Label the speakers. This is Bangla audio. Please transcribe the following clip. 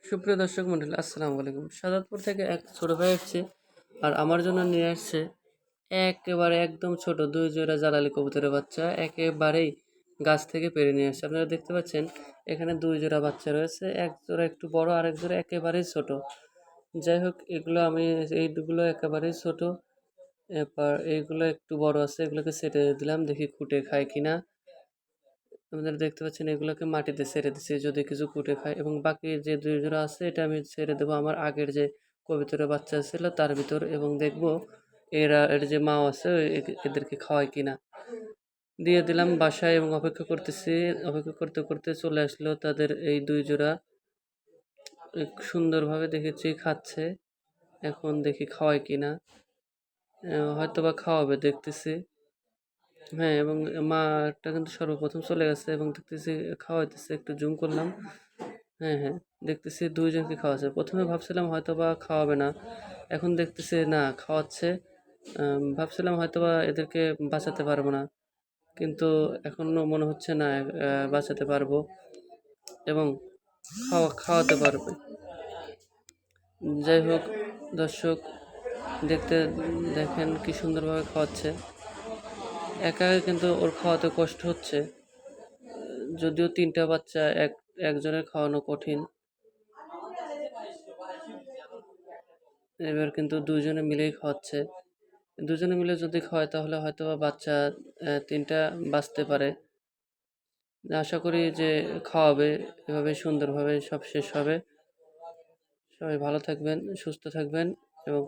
Speaker 1: সুপ্রিয় দর্শক মন্ডলী, আসসালামু আলাইকুম। সাদাতপুর থেকে এক ছোট ভাই আসছে, আর আমার জন্য নিয়ে আসছে একেবারে একদম ছোট ২ জোড়া জালালি কবুতরের বাচ্চা। একেবারেই গাছ থেকে পেড়ে নিয়ে আসছে। আপনারা দেখতে পাচ্ছেন এখানে ২ জোড়া বাচ্চা রয়েছে। এক জোড়া একটু বড়, আরেক জোড়া একেবারেই ছোট। যাই হোক, এগুলো আমি এইগুলো একেবারেই ছোট। এরপর এইগুলো একটু বড় আছে, এগুলোকে ছেড়ে দিলাম, দেখি খুঁটে খায় কিনা। আপনারা দেখতে পাচ্ছেন এগুলোকে মাটিতে ছেড়ে দিচ্ছি যদি কিছু কুটে খায়, এবং বাকি যে ২ জোড়া আছে এটা আমি ছেড়ে দেবো আমার আগের যে কবুতরের বাচ্চা ছিল তার ভিতর, এবং দেখব এর যে মা আছে এদেরকে খাওয়ায় কিনা। দিয়ে দিলাম বাসায় এবং অপেক্ষা করতেছি। অপেক্ষা করতে করতে চলে আসলো তাদের এই ২ জোড়া। সুন্দরভাবে দেখেছি খাচ্ছে। এখন দেখি খাওয়ায় কিনা। হয়তো বা খাওয়াবে, দেখতেছি। হ্যাঁ, এবং মাটা কিন্তু সর্বপ্রথম চলে গেছে এবং দেখতেছি খাওয়াইতেছে। একটু জুম করলাম। হ্যাঁ, হ্যাঁ, দেখতেছি ২ জনকে খাওয়াচ্ছে। ১ম এ ভাবছিলাম হয়তোবা খাওয়াবে না। এখন দেখতেছি না, খাওয়াচ্ছে। ভাবছিলাম হয়তোবা এদেরকে বাঁচাতে পারবো না। কিন্তু এখনো মনে হচ্ছে না বাঁচাতে পারবো, এবং খাওয়াতে পারবে। যাই হোক দর্শক, দেখেন কি সুন্দরভাবে খাওয়াচ্ছে। একা কিন্তু ওর খাওয়াতে কষ্ট হচ্ছে। যদিও ৩ টা বাচ্চা একজনের খাওয়ানো কঠিন। এবার কিন্তু ২ জনে মিলেই খাওয়াচ্ছে। ২ জনে মিলে যদি খাওয়ায় তাহলে হয়তোবা বাচ্চা ৩ টা বাঁচতে পারে। আশা করি যে খাওয়াবে, এভাবে সুন্দরভাবে সব শেষ হবে। সবাই ভালো থাকবেন, সুস্থ থাকবেন, এবং